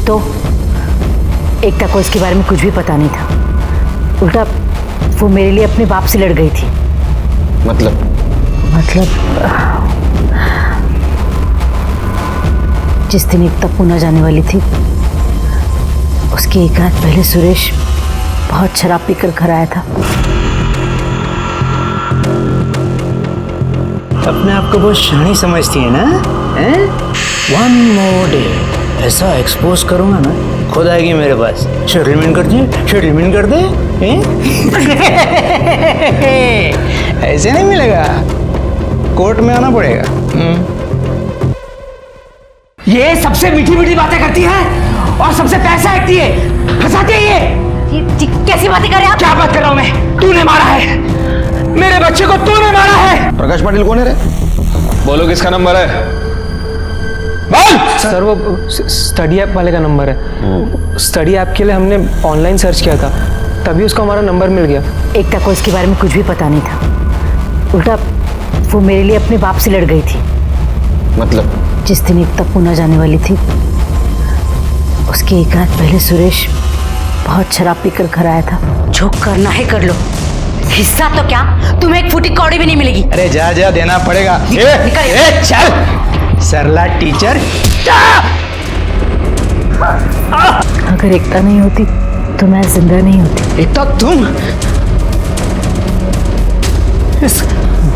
तो एकता को इसके बारे में कुछ भी पता नहीं था। उल्टा वो मेरे लिए अपने बाप से लड़ गई थी। मतलब जिस दिन एकता पुणे जाने वाली थी उसके एक रात पहले सुरेश बहुत शराब पीकर घर आया था। अपने आप को बहुत शानी समझती है ना? वन मोर डे ऐसा एक्सपोज करूंगा ना, खुद आएगी मेरे पास। सेटलमेंट कर दे, सेटलमेंट कर दे। ऐसे नहीं मिलेगा, कोर्ट में आना पड़ेगा। ये सबसे मीठी मीठी बातें करती है और सबसे पैसा ऐंठती है, फंसाती है। ये कैसी बातें कर रहे हैं आप? क्या बात कर रहा हूं मैं? तूने मारा है मेरे बच्चे को, तूने मारा है। प्रकाश पाटिल कौन है रे? बोलो किसका नंबर है? सर वो स्टडी ऐप वाले का नंबर है। स्टडी ऐप के लिए हमने ऑनलाइन सर्च किया था, तभी उसको हमारा नंबर मिल गया। एकता को इसके बारे में कुछ भी पता नहीं था। उल्टा वो मेरे लिए अपने बाप से लड़ गई थी। मतलब जिस दिन एकता पुणे जाने वाली थी उसके एक रात पहले सुरेश बहुत शराब पीकर घर आया था। जो करना है कर लो, हिस्सा तो क्या तुम्हें एक फूटी कौड़ी भी नहीं मिलेगी। अरे जा जा, देना पड़ेगा। चल सरला टीचर। अगर एकता नहीं होती तो मैं जिंदा नहीं होती। एकता, तुम इस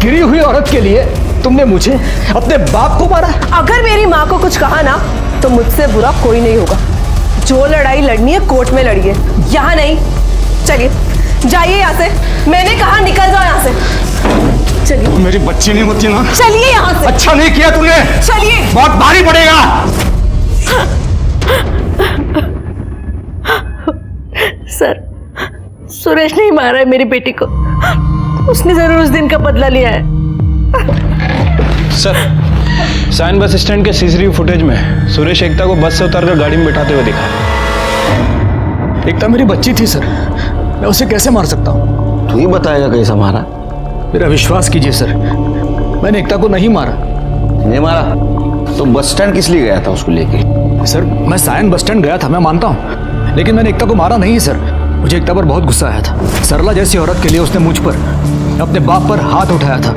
गिरी हुई औरत के लिए तुमने मुझे अपने बाप को मारा। अगर मेरी माँ को कुछ कहा ना तो मुझसे बुरा कोई नहीं होगा। जो लड़ाई लड़नी है कोर्ट में लड़िए, यहाँ नहीं। चलिए जाइए यहाँ से, मैंने कहा निकल जाओ यहाँ से। चलिए। मेरी बच्ची नहीं होती ना। चलिए यहाँ से। अच्छा नहीं किया तूने। चलिए। बहुत भारी पड़ेगा। सर, सुरेश नहीं मारा है मेरी बेटी को, उसने जरूर उस दिन का बदला लिया है। सर, साइन बस स्टैंड के सीसीटीवी फुटेज में सुरेश एकता को बस से उतारकर गाड़ी में बिठाते हुए दिखा। एकता मेरी बच्ची थी सर, मैं उसे कैसे मार सकता हूँ? तू ही बताएगा कैसा मारा। मेरा विश्वास कीजिए सर, मैंने एकता को नहीं मारा। नहीं मारा तो बस स्टैंड किस लिए गया था उसको लेके? सर, मैं सायन बस स्टैंड गया था, मैं मानता हूँ, लेकिन मैंने एकता को मारा नहीं सर। मुझे एकता पर बहुत गुस्सा आया था। सरला जैसी औरत के लिए उसने मुझ पर, अपने बाप पर हाथ उठाया था।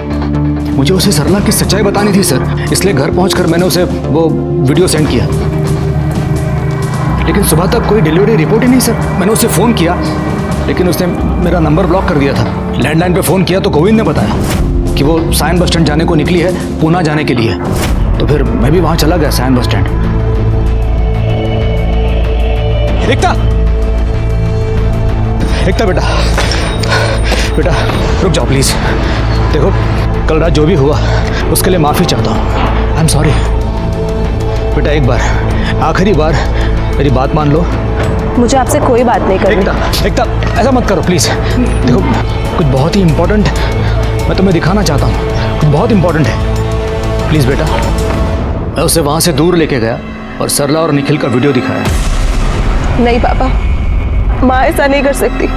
मुझे उसे सरला की सच्चाई बतानी थी सर, इसलिए घर पहुंचकर मैंने उसे वो वीडियो सेंड किया। लेकिन सुबह तक कोई डिलीवरी रिपोर्ट ही नहीं सर। मैंने उसे फ़ोन किया, लेकिन उसने मेरा नंबर ब्लॉक कर दिया था। लैंडलाइन पे फ़ोन किया तो गोविंद ने बताया कि वो सायन बस स्टैंड जाने को निकली है, पूना जाने के लिए। तो फिर मैं भी वहाँ चला गया सायन बस स्टैंड। एकता, एकता बेटा, बेटा रुक जाओ प्लीज़। देखो, कल रात जो भी हुआ उसके लिए माफ़ी चाहता हूँ। आई एम सॉरी बेटा, एक बार, आखिरी बार मेरी बात मान लो। मुझे आपसे कोई बात नहीं करनी। एकता, ऐसा मत करो प्लीज़। देखो, कुछ बहुत ही इम्पोर्टेंट मैं तुम्हें दिखाना चाहता हूँ, कुछ बहुत इम्पोर्टेंट है। प्लीज़ बेटा। मैं उसे वहाँ से दूर लेके गया और सरला और निखिल का वीडियो दिखाया। नहीं पापा, माँ ऐसा नहीं कर सकती।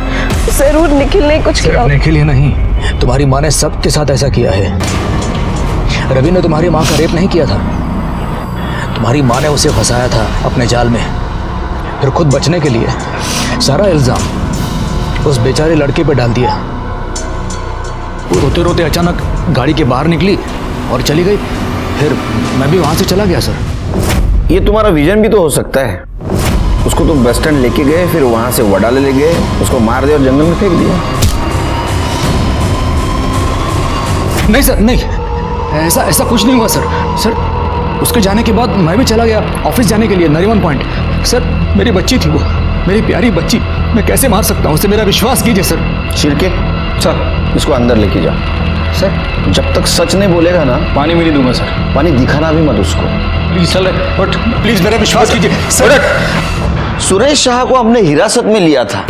जरूर निखिल ने कुछ किया। निखिल ही नहीं, तुम्हारी माँ ने सबके साथ ऐसा किया है। रवि ने तुम्हारी माँ का रेप नहीं किया था, तुम्हारी माँ ने उसे फंसाया था अपने जाल में। फिर खुद बचने के लिए सारा इल्ज़ाम उस बेचारे लड़के पे डाल दिया। वो रोते रोते अचानक गाड़ी के बाहर निकली और चली गई। फिर मैं भी वहाँ से चला गया सर। ये तुम्हारा विजन भी तो हो सकता है। उसको तुम बस स्टैंड लेके गए, फिर वहां से वडाले ले गए, उसको मार दिया और जंगल में फेंक दिया। नहीं सर, नहीं, ऐसा कुछ नहीं हुआ सर। सर, उसके जाने के बाद मैं भी चला गया ऑफिस जाने के लिए नरीमन पॉइंट। सर, मेरी बच्ची थी वो, मेरी प्यारी बच्ची, मैं कैसे मार सकता हूँ उसे? मेरा विश्वास कीजिए सर। छिड़के सर, इसको अंदर लेके जाओ। सर, जब तक सच नहीं बोलेगा ना, पानी भी नहीं दूंगा सर। पानी दिखाना भी मत उसको। प्लीज चल रहे, बट प्लीज मेरा विश्वास कीजिए सर। सुरेश शाह को हमने हिरासत में लिया था,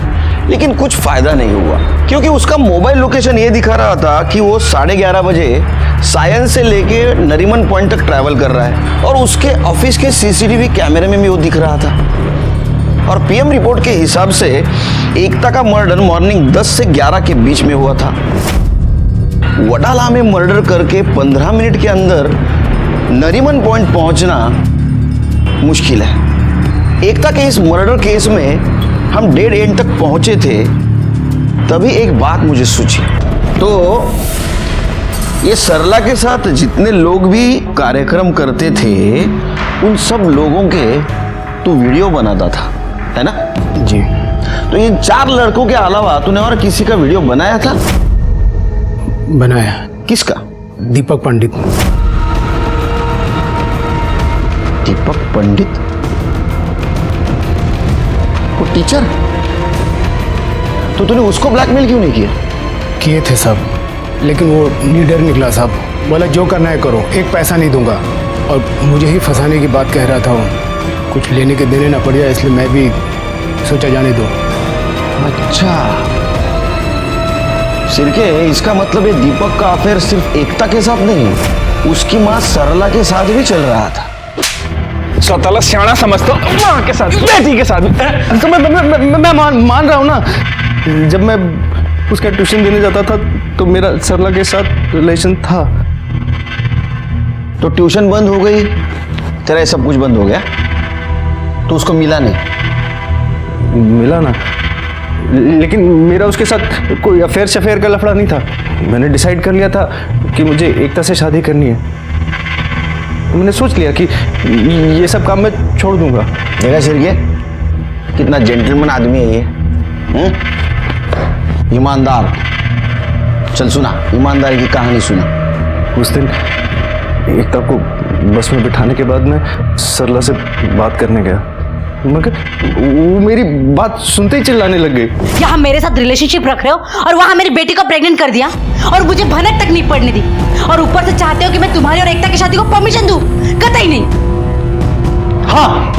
लेकिन कुछ फायदा नहीं हुआ, क्योंकि उसका मोबाइल लोकेशन ये दिखा रहा था कि वो 11:30 बजे सायन से लेके नरीमन पॉइंट तक ट्रैवल कर रहा है, और उसके ऑफिस के सीसीटीवी कैमरे में भी वो दिख रहा था। और पीएम रिपोर्ट के हिसाब से एकता का मर्डर मॉर्निंग 10 से 11 के बीच में हुआ था। वडाला में मर्डर करके 15 मिनट के अंदर नरीमन पॉइंट पहुंचना मुश्किल है। एकता के इस मर्डर केस में हम डेड एंड तक पहुंचे थे, तभी एक बात मुझे सूझी। तो ये सरला के साथ जितने लोग भी कार्यक्रम करते थे, उन सब लोगों के तू वीडियो बनाता था, है ना? जी। तो ये 4 लड़कों के अलावा तूने और किसी का वीडियो बनाया था? बनाया। किसका? दीपक पंडित। दीपक पंडित? वो टीचर? तो तूने उसको ब्लैकमेल क्यों नहीं किया? किए थे सब, लेकिन वो लीडर निकला साहब, बोला जो करना है करो, एक पैसा नहीं दूंगा। और मुझे ही फंसाने की बात कह रहा था वो, कुछ लेने के देने ना पड़ जाए, इसलिए मैं भी सोचा जाने दो। अच्छा, सिरके, इसका मतलब है दीपक का अफेयर सिर्फ एकता के साथ नहीं, उसकी माँ सरला के साथ भी चल रहा था। स्वतःला सियाणा समझता हूँ, माँ के साथ, बेटी के साथ। तो मैं मान रहा हूँ ना। जब मैं उसका ट्यूशन देने जाता था तो मेरा सरला के साथ रिलेशन था। तो ट्यूशन बंद हो गई, तेरा ये सब कुछ बंद हो गया, तो उसको मिला नहीं? मिला ना, लेकिन मेरा उसके साथ कोई अफेयर शफेयर का लफड़ा नहीं था। मैंने डिसाइड कर लिया था कि मुझे एकता से शादी करनी है। मैंने सोच लिया कि ये सब काम मैं छोड़ दूंगा। देखा सिरके, कितना जेंटलमैन आदमी है ये, ईमानदार। चल सुना, ईमानदारी की कहानी सुना। उस दिन एकता को बस में बिठाने के बाद मैं सरला से बात करने गया। मगर वो मेरी बात सुनते ही चिल्लाने लग गई। यहाँ मेरे साथ रिलेशनशिप रख रहे हो और वहाँ मेरी बेटी को प्रेग्नेंट कर दिया और मुझे भनक तक नहीं पड़ने दी, और ऊपर से चाहते हो कि मैं तुम्हारी और एकता की शादी को परमिशन दूं? कतई नहीं। हाँ,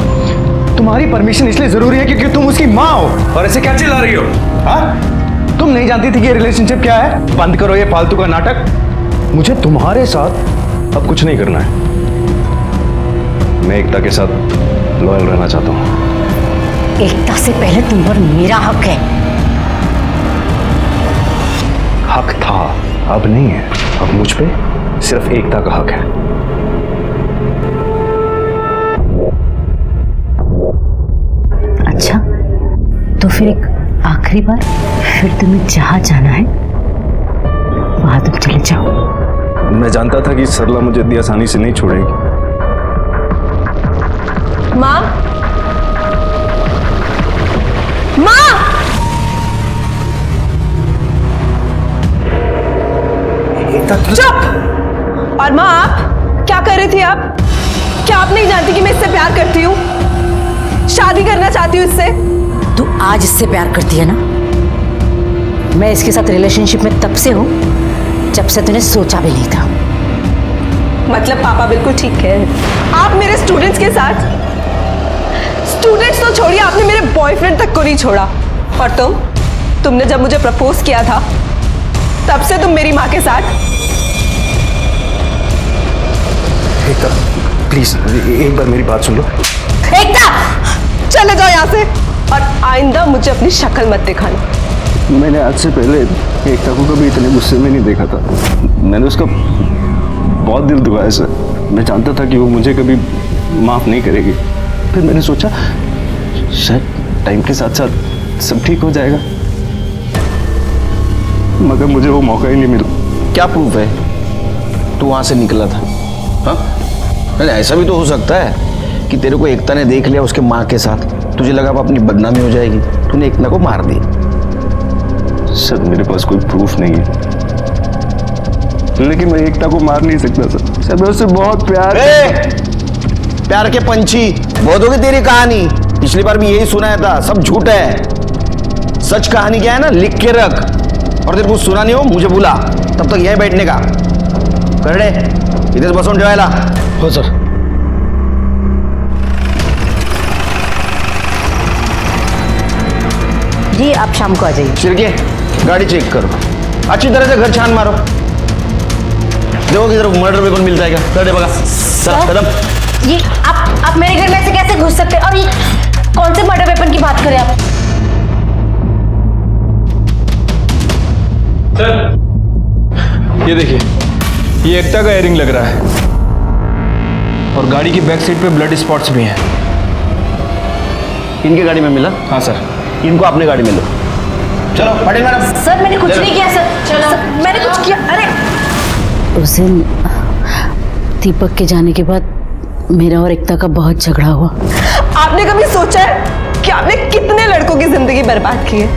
तुम्हारी परमिशन इसलिए जरूरी है क्योंकि तुम उसकी माँ हो। और ऐसे क्या चिल्ला रही हो? हाँ, तुम नहीं जानती थी कि ये रिलेशनशिप क्या है? बंद करो ये फालतू का नाटक। मुझे तुम्हारे साथ अब कुछ नहीं करना है। मैं एकता के साथ लॉयल रहना चाहता हूँ। एकता से पहले तुम पर मेरा हक है। हक था, अब नहीं है। अब मुझ पे सिर्फ एकता का हक है। अच्छा, तो फिर एक आखिरी बार, फिर तुम्हें जहां जाना है वहां तुम चले जाओ। मैं जानता था कि सरला मुझे इतनी आसानी से नहीं छोड़ेगी। माँ, माँ, चुप। और माँ, आप क्या कर रही थी? आप क्या आप नहीं जानती कि मैं इससे प्यार करती हूँ, शादी करना चाहती हूँ इससे? तू आज इससे प्यार करती है ना? मैं इसके साथ रिलेशनशिप में तब से हूं जब से तूने सोचा भी नहीं था। मतलब पापा बिल्कुल ठीक है। आप मेरे स्टूडेंट्स के साथ, स्टूडेंट्स तो छोड़िए, आपने मेरे बॉयफ्रेंड तक को नहीं छोड़ा। और तुमने जब मुझे प्रपोज किया था तब से तुम मेरी माँ के साथ। एकता प्लीज एक बार मेरी बात सुन लो। एकता, चले जाओ यहाँ से और आइंदा मुझे अपनी शक्ल मत दिखाना। मैंने आज से पहले एकता को कभी इतने गुस्से में नहीं देखा था। मैंने उसका बहुत दिल दुखाया सर। मैं जानता था कि वो मुझे कभी माफ नहीं करेगी। फिर मैंने सोचा शायद टाइम के साथ साथ सब ठीक हो जाएगा, मगर मुझे वो मौका ही नहीं मिला। क्या प्रूफ है तू वहां से निकला था? हाँ, नहीं ऐसा भी तो हो सकता है कि तेरे को एकता ने देख लिया उसके माँ के साथ, तुझे लगा अब अपनी बदनामी हो जाएगी, तूने एकता को मार दी। सर मेरे पास कोई प्रूफ नहीं है, लेकिन मैं एकता को मार नहीं सकता सर। मैं उससे बहुत प्यार के पंछी, बहुत होगी तेरी कहानी। पिछली बार भी यही सुनाया था, सब झूठ है। सच कहानी क्या है ना, लिख के रख। और तेरे को सुना नहीं हो मुझे बुला, तब तक यहीं बैठने का कर दे। इधर बसून ठेवायला हो सर। जी आप शाम को आ जाइए। शिरके, गाड़ी चेक करो, अच्छी तरह से घर छान मारो, देखो किधर मर्डर वेपन मिलता है क्या। कर दे बगा, चल कदम। ये आप मेरे घर में ऐसे कैसे घुस सकते हैं? और ये कौन से मर्डर वेपन की बात करें आप? सर ये देखिए, ये एकता का एयरिंग लग रहा है और गाड़ी की बैक सीट पे ब्लड स्पॉट्स भी हैं। इनकी गाड़ी में मिला? हाँ सर। इनको अपनी गाड़ी में लो। चलो पटेल मैडम। सर मैंने कुछ नहीं किया सर। चलो मैंने कुछ किया? अरे उस दिन दीपक के जाने के बाद मेरा और एकता का बहुत झगड़ा हुआ। आपने कभी सोचा है कि आपने कितने लड़कों की जिंदगी बर्बाद की है?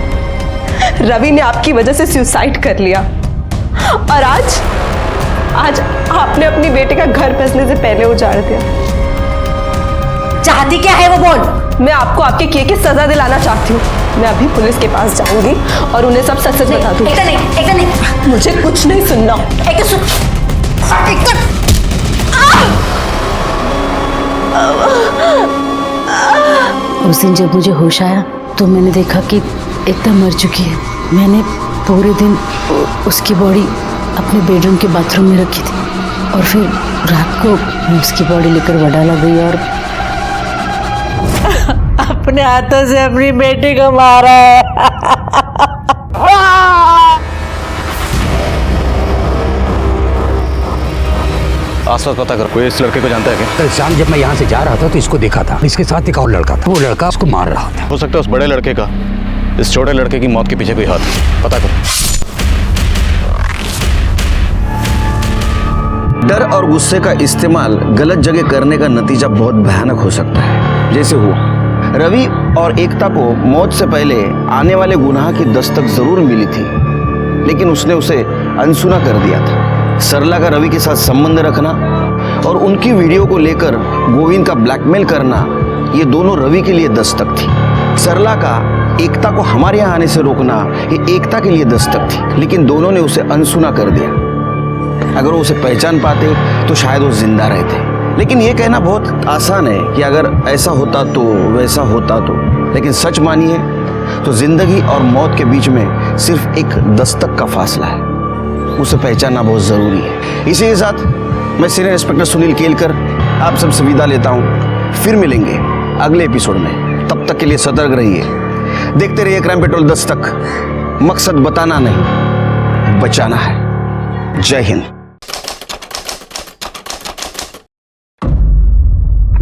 रवि ने आपकी वजह से सुसाइड कर लिया और आज आपने अपनी बेटे का घर बसने से पहले उजाड़ दिया। चाहती क्या है वो बोल। मैं आपको आपके किए की सजा दिलाना चाहती हूँ। मैं अभी पुलिस के पास जाऊंगी और उन्हें सब सच सच बता दूंगी। एकता नहीं, मुझे कुछ नहीं सुनना। एकता सुन। उस दिन जब मुझे होश आया तो मैंने देखा कि एकता मर चुकी है। मैंने पूरे दिन उसकी बॉडी अपने बेडरूम के बाथरूम में रखी थी और फिर रात को मैं उसकी बॉडी लेकर वडाला गई और अपने हाथों से अपनी बेटी को मारा है। आसपास पता कर, कोई इस लड़के को जानता है क्या? कल शाम जब मैं यहाँ से जा रहा था तो इसको देखा था। इसके साथ एक और लड़का था, वो लड़का उसको मार रहा था। हो सकता है उस बड़े लड़के का इस छोटे लड़के की मौत के पीछे कोई हाथ है, पता कर। डर और गुस्से का इस्तेमाल गलत जगह करने का नतीजा बहुत भयानक हो सकता है। जैसे हुआ रवि और एकता को मौत से पहले आने वाले गुनाह की दस्तक जरूर मिली थी, लेकिन उसने उसे अनसुना कर दिया था। सरला का रवि के साथ संबंध रखना और उनकी वीडियो को लेकर गोविंद का ब्लैकमेल करना ये दोनों रवि के लिए दस्तक थी। सरला का एकता को हमारे यहाँ आने से रोकना ये एकता के लिए दस्तक थी, लेकिन दोनों ने उसे अनसुना कर दिया। अगर वो उसे पहचान पाते तो शायद वो जिंदा रहते। लेकिन ये कहना बहुत आसान है कि अगर ऐसा होता तो वैसा होता तो, लेकिन सच मानिए तो जिंदगी और मौत के बीच में सिर्फ एक दस्तक का फासला है। उसे पहचानना बहुत जरूरी है। इसी के साथ मैं सीनियर इंस्पेक्टर सुनील केलकर आप सबसे विदा लेता हूँ। फिर मिलेंगे अगले एपिसोड में। तब तक के लिए सतर्क रहिए, देखते रहिए क्राइम पेट्रोल दस्तक। मकसद बताना नहीं, बचाना है। जय हिंद।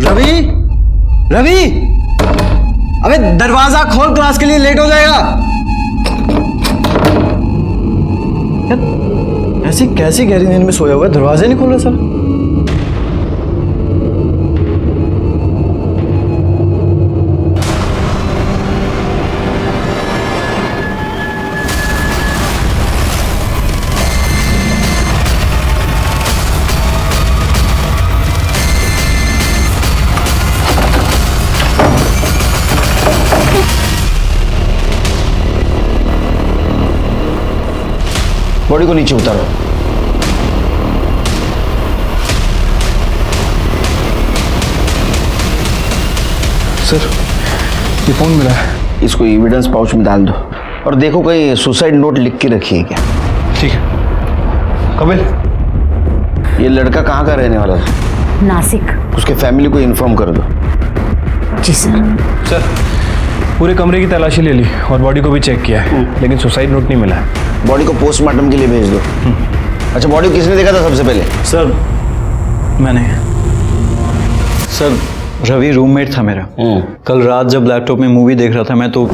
रवि, रवि, अबे दरवाजा खोल, क्लास के लिए लेट हो जाएगा। यार, ऐसी कैसी गहरी नींद में सोया हुआ है, दरवाजे नहीं खोल रहा सर। बॉडी को नीचे उतारो। सर, ये फ़ोन मिला है। इसको एविडेंस पाउच में डाल दो और देखो कहीं सुसाइड नोट लिख के रखी है क्या। ठीक है। कपिल, ये लड़का कहाँ का रहने वाला था? नासिक। उसके फैमिली को इन्फॉर्म कर दो। जी सर। सर, पूरे कमरे की तलाशी ले ली और बॉडी को भी चेक किया है, लेकिन सुसाइड नोट नहीं मिला है। बॉडी को पोस्टमार्टम के लिए भेज दो। अच्छा, बॉडी को किसने देखा था सबसे पहले? सर, मैंने। सर, रवि रूममेट था मेरा। कल रात जब लैपटॉप में मूवी देख रहा था मैं तो।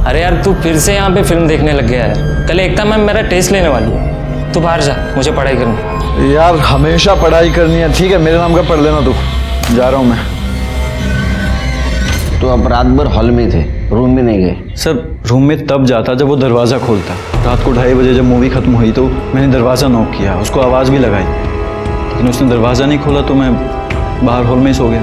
अरे यार, तू फिर से यहाँ पे फिल्म देखने लग गया है। कल एकता मैम मेरा टेस्ट लेने वाली है। तू बाहर जा, मुझे पढ़ाई करनी है। यार, हमेशा पढ़ाई करनी है। ठीक है, मेरे नाम का पढ़ लेना तू। जा रहा हूँ मैं। तो आप रात भर हॉल में थे, रूम में नहीं गए? सर, रूम में तब जाता जब वो दरवाज़ा खोलता। रात को 2:30 बजे जब मूवी खत्म हुई तो मैंने दरवाज़ा नॉक किया, उसको आवाज़ भी लगाई, लेकिन उसने दरवाज़ा नहीं खोला तो मैं बाहर हॉल में ही सो गया।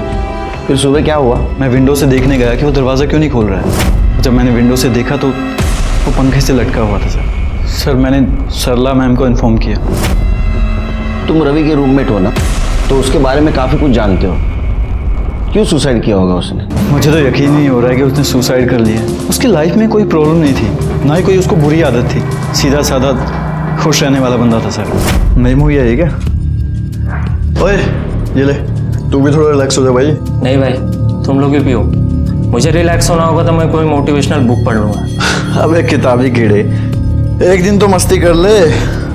फिर सुबह क्या हुआ? मैं विंडो से देखने गया कि वो दरवाज़ा क्यों नहीं खोल रहा है। जब मैंने विंडो से देखा तो वो पंखे से लटका हुआ था। सर, मैंने सरला मैम को इन्फॉर्म किया। तुम रवि के रूममेट हो ना, तो उसके बारे में काफ़ी कुछ जानते हो। क्यों सुसाइड किया होगा उसने? मुझे तो यकीन नहीं हो रहा है कि उसने सुसाइड कर लिया। उसकी लाइफ में कोई प्रॉब्लम नहीं थी, ना ही कोई उसको बुरी आदत थी। सीधा साधा खुश रहने वाला बंदा था सर। नई मूवी आई है क्या? ओए, ये ले, तू भी थोड़ा रिलैक्स हो जा भाई। नहीं भाई, तुम लोग भी पियो। मुझे रिलैक्स होना होगा तो मैं कोई मोटिवेशनल बुक पढ़ लूँगा। अबे किताबी कीड़े, एक दिन तो मस्ती कर ले।